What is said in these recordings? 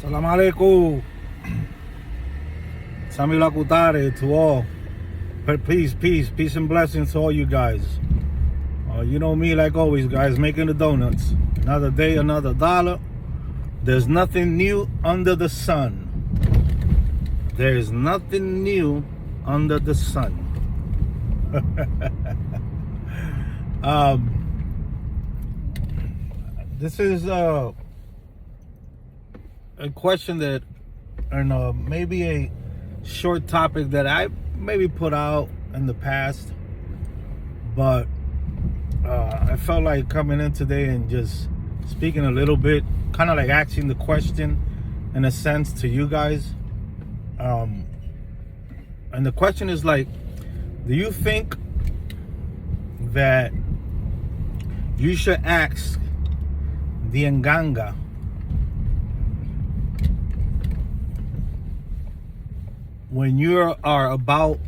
Salam alaikum. Samila Kutare to all. Peace and blessings to all you guys. You know me, like always, guys, making the donuts. Another day, another dollar. There's nothing new under the sun. There's nothing new under the sun. This is a question that, and maybe a short topic that I maybe put out in the past, but I felt like coming in today and just speaking a little bit, kind of like asking the question in a sense to you guys. And the question is like, do you think that you should ask the Nganga when you are about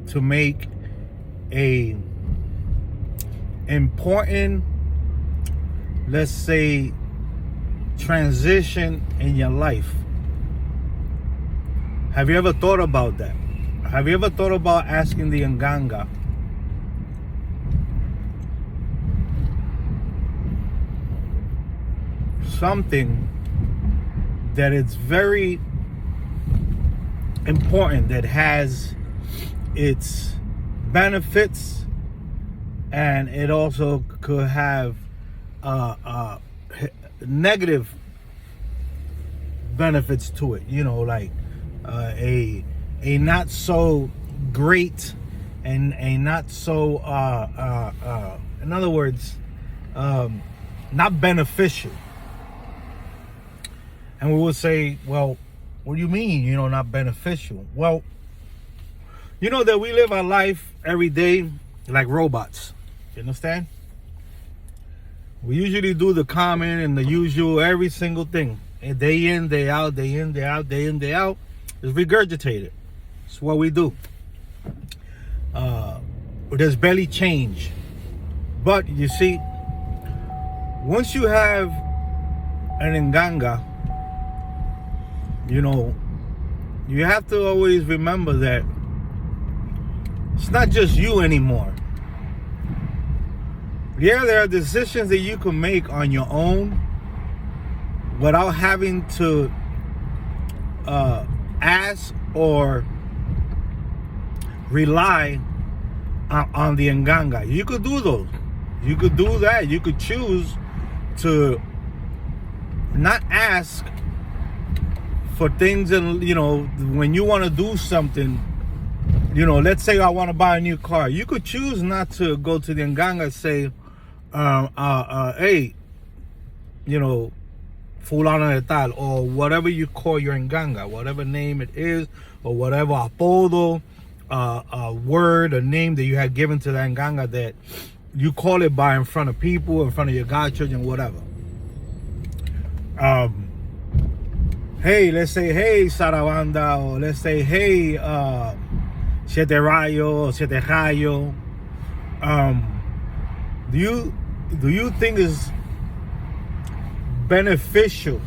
to make a important, let's say, transition in your life? Have you ever thought about that? Have you ever thought about asking the Nganga something that is very important, that has its benefits, and it also could have negative benefits to it, you know, like a not so great and a not so in other words, not beneficial. And we will say, well, what do you mean, you know, not beneficial? Well, you know that we live our life every day like robots. You understand? We usually do the common and the usual, every single thing. And day in, day out, day in, day out, day in, day out. Is regurgitated. It's what we do. There's barely change. But you see, once you have an Nganga, you know, you have to always remember that it's not just you anymore. Yeah, there are decisions that you can make on your own without having to ask or rely on the Nganga. You could do those. You could do that. You could choose to not ask for things, and you know, when you want to do something, you know, let's say I want to buy a new car, you could choose not to go to the Nganga and say, hey, you know, fulano de tal, or whatever you call your Nganga, whatever name it is, or whatever apodo, word, a name that you had given to the Nganga that you call it by in front of people, in front of your God children, whatever. Hey, let's say, hey, Sarabanda, or let's say, hey, Siete Rayo, or Siete Rayo. Do you think it's beneficial,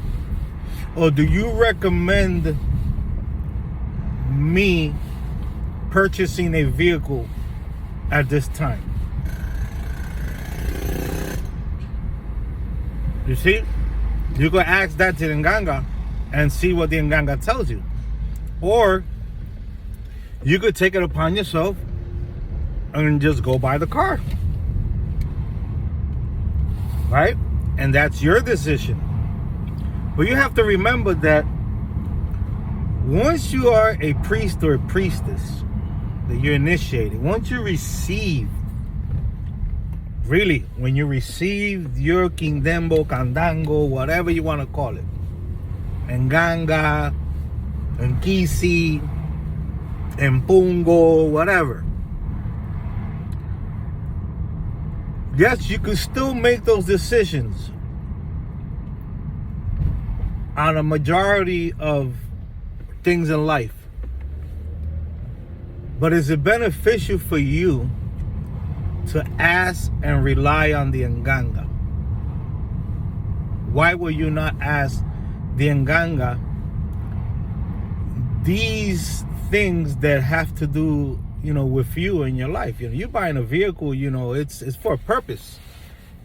or do you recommend me purchasing a vehicle at this time? You see, you could ask that to the Nganga and see what the Nganga tells you. Or you could take it upon yourself and just go buy the car. Right? And that's your decision. But you have to remember that once you are a priest or a priestess, that you're initiating, once you receive, really, when you receive your Kindembo, Candango, whatever you want to call it, Nganga, Nkisi, Mpungo, whatever. Yes, you can still make those decisions on a majority of things in life. But is it beneficial for you to ask and rely on the Nganga? Why will you not ask the Nganga, these things that have to do, with you and your life. You're buying a vehicle, it's for a purpose.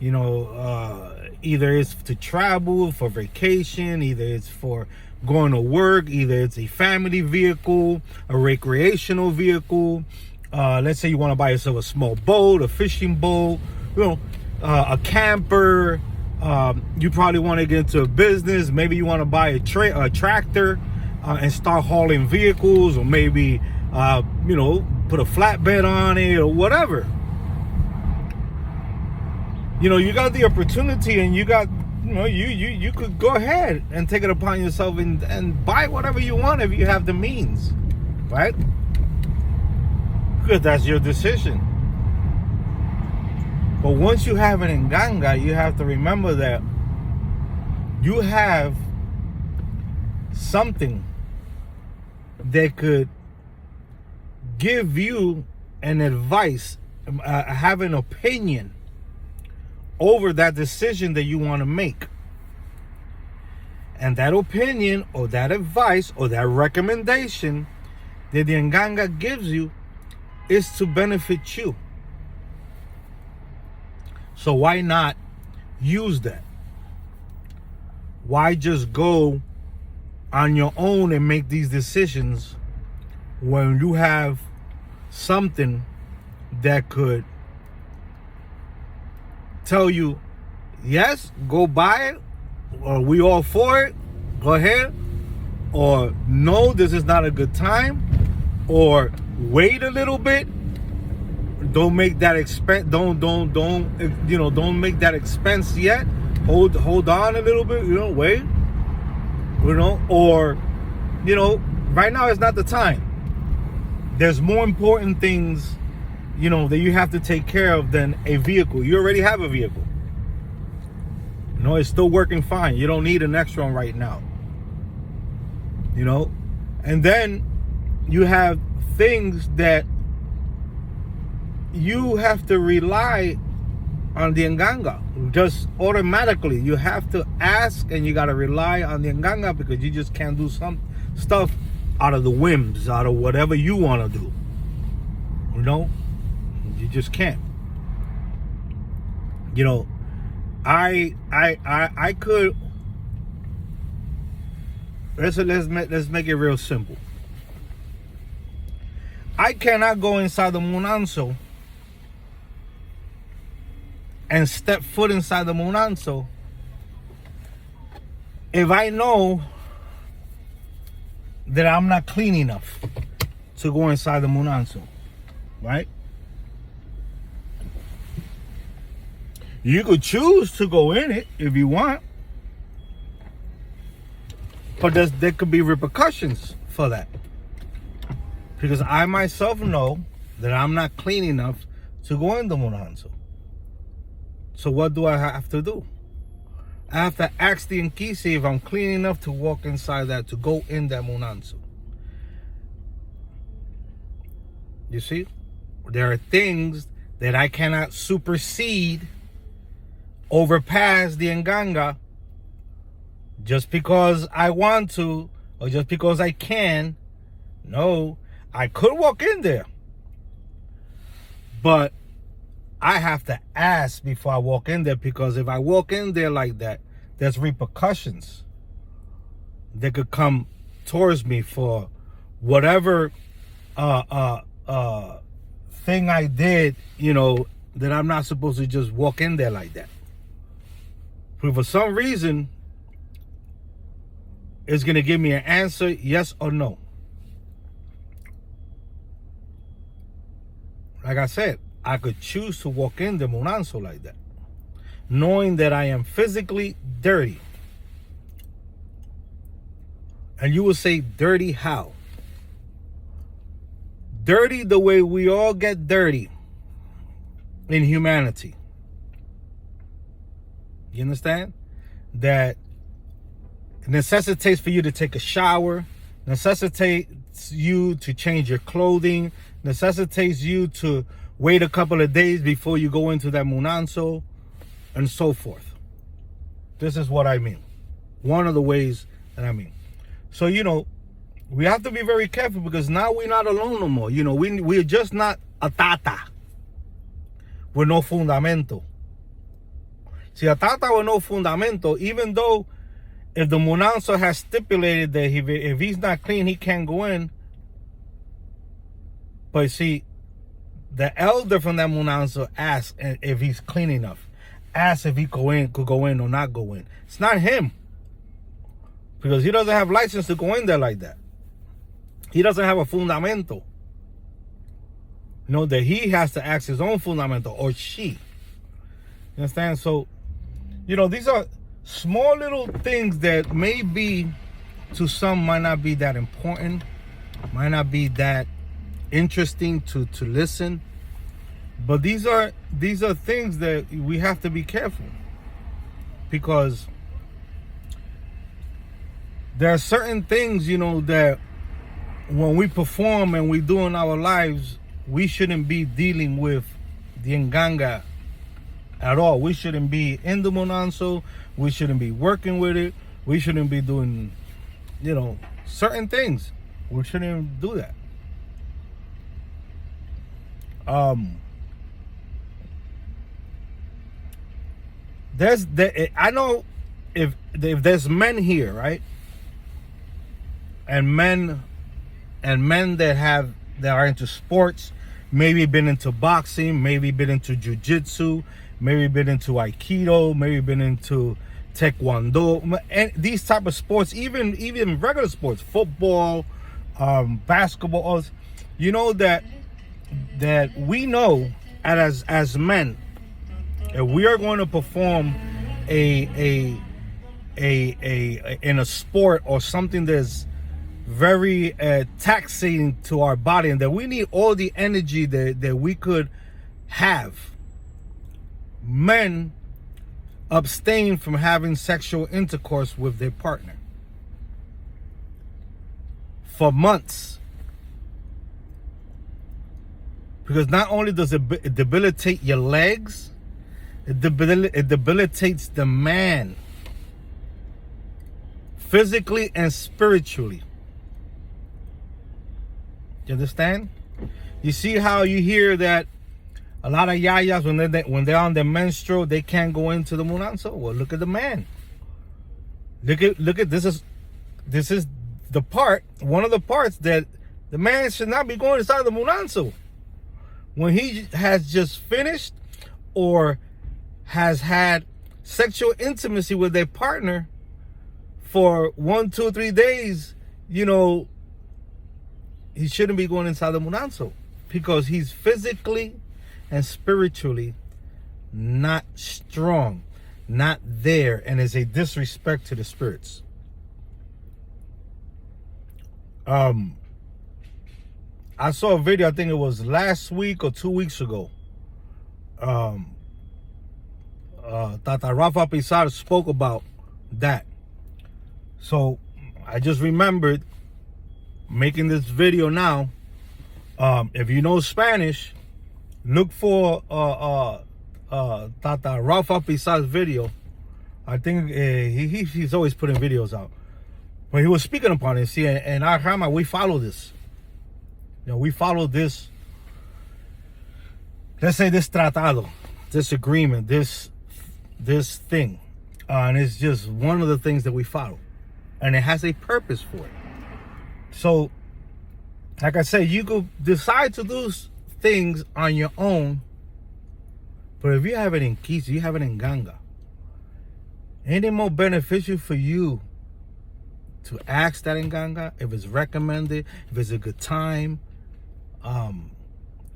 Either it's to travel, for vacation, either it's for going to work, either it's a family vehicle, a recreational vehicle. Let's say you want to buy yourself a small boat, a fishing boat, a camper. You probably want to get into a business. Maybe you want to buy a tractor and start hauling vehicles, or maybe put a flatbed on it or whatever. You got the opportunity, and you got you could go ahead and take it upon yourself and buy whatever you want if you have the means, right? Because that's your decision. But once you have an Nganga, you have to remember that you have something that could give you an advice, have an opinion over that decision that you want to make. And that opinion or that advice or that recommendation that the Nganga gives you is to benefit you. So why not use that? Why just go on your own and make these decisions when you have something that could tell you, yes, go buy it, or we all for it, go ahead, or no, this is not a good time, or wait a little bit, don't make that expense, don't make that expense yet, hold on a little bit, wait, or right now is not the time. There's more important things that you have to take care of than a vehicle. You already have a vehicle. It's still working fine. You don't need an extra one right now. And then you have things that you have to rely on the Nganga. Just automatically. You have to ask, and you got to rely on the Nganga, because you just can't do some stuff out of the whims, out of whatever you want to do. You just can't. I could. Let's make it real simple. I cannot go inside the Munanso and step foot inside the Munanso if I know that I'm not clean enough to go inside the Munanso, right? You could choose to go in it if you want, but there could be repercussions for that, because I myself know that I'm not clean enough to go in the Munanso. So what do I have to do? I have to ask the Nkisi if I'm clean enough to walk inside that, to go in that Munanso. You see? There are things that I cannot supersede, overpass the Nganga just because I want to, or just because I can. No, I could walk in there, but I have to ask before I walk in there, because if I walk in there like that, there's repercussions that could come towards me for whatever thing I did, that I'm not supposed to just walk in there like that. But for some reason, it's going to give me an answer, yes or no. Like I said, I could choose to walk in the Munanso like that, knowing that I am physically dirty. And you will say, dirty how? Dirty the way we all get dirty in humanity. You understand? That necessitates for you to take a shower, necessitates you to change your clothing, necessitates you to wait a couple of days before you go into that Munanso, and so forth. This is what I mean. One of the ways And I mean, so, you know, we have to be very careful because now we're not alone no more. You know, we're just not a tata with no fundamento. See, a tata with no fundamento, even though if the Munanso has stipulated that if he's not clean, he can't go in. But see, the elder from that Munanso asks if he's clean enough. Asks if he could go in or not go in. It's not him. Because he doesn't have license to go in there like that. He doesn't have a fundamento. You know, that he has to ask his own fundamento, or she. You understand? So, you know, these are small little things that maybe to some might not be that important, might not be that interesting to listen. But these are things that we have to be careful, because there are certain things, you know, that when we perform and we do in our lives, we shouldn't be dealing with the Nganga at all. We shouldn't be in the Munanso. We shouldn't be working with it. We shouldn't be doing, you know, certain things. We shouldn't do that. I know if there's men here, right? And men that are into sports, maybe been into boxing, maybe been into jiu-jitsu, maybe been into aikido, maybe been into taekwondo, and these type of sports, even regular sports, football, basketball. You know that we know as men, if we are going to perform in a sport or something that's very taxing to our body, and that we need all the energy that we could have, men abstain from having sexual intercourse with their partner for months, because not only does it debilitate your legs, it debilitates the man physically and spiritually. You understand? You see how you hear that a lot of yayas, when they're on their menstrual, they can't go into the Munanso? Well, look at the man. Look at this is the part, one of the parts that the man should not be going inside the Munanso. When he has just finished or has had sexual intimacy with their partner for 1, 2, 3 days, you know, he shouldn't be going inside the Munanso, because he's physically and spiritually not strong, not there, and is a disrespect to the spirits. I saw a video, I think it was last week or 2 weeks ago. Tata Rafa Pizarro spoke about that. So I just remembered making this video now. If you know Spanish, look for Tata Rafa Pizarro's video. I think he's always putting videos out. But he was speaking upon it. See, and our Hama, we follow this. You know, we follow this. Let's say this tratado, this agreement, this thing, and it's just one of the things that we follow, and it has a purpose for it. So, like I said, you could decide to do things on your own, but if you have it in Kis, you have it in Nganga, ain't it more beneficial for you to ask that in Nganga, if it's recommended, if it's a good time,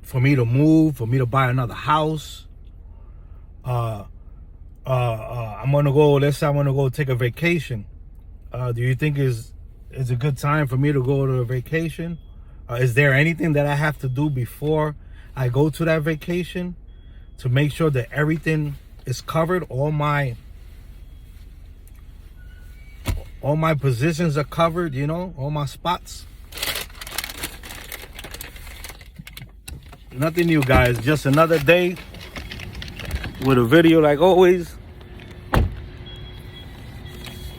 for me to move, for me to buy another house. I'm gonna go, let's say I'm gonna go take a vacation. Do you think is a good time for me to go to a vacation? Is there anything that I have to do before I go to that vacation to make sure that everything is covered? All my positions are covered, you know, all my spots. Nothing new, guys. Just another day with a video like always.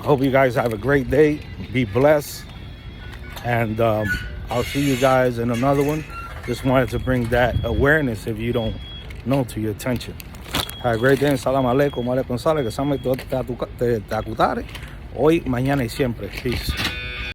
Hope you guys have a great day. Be blessed. And I'll see you guys in another one. Just wanted to bring that awareness, if you don't know, to your attention. Have a great day. Salam aleikum. Aleikum salam. Que se me te acutare. Hoy, mañana y siempre. Peace.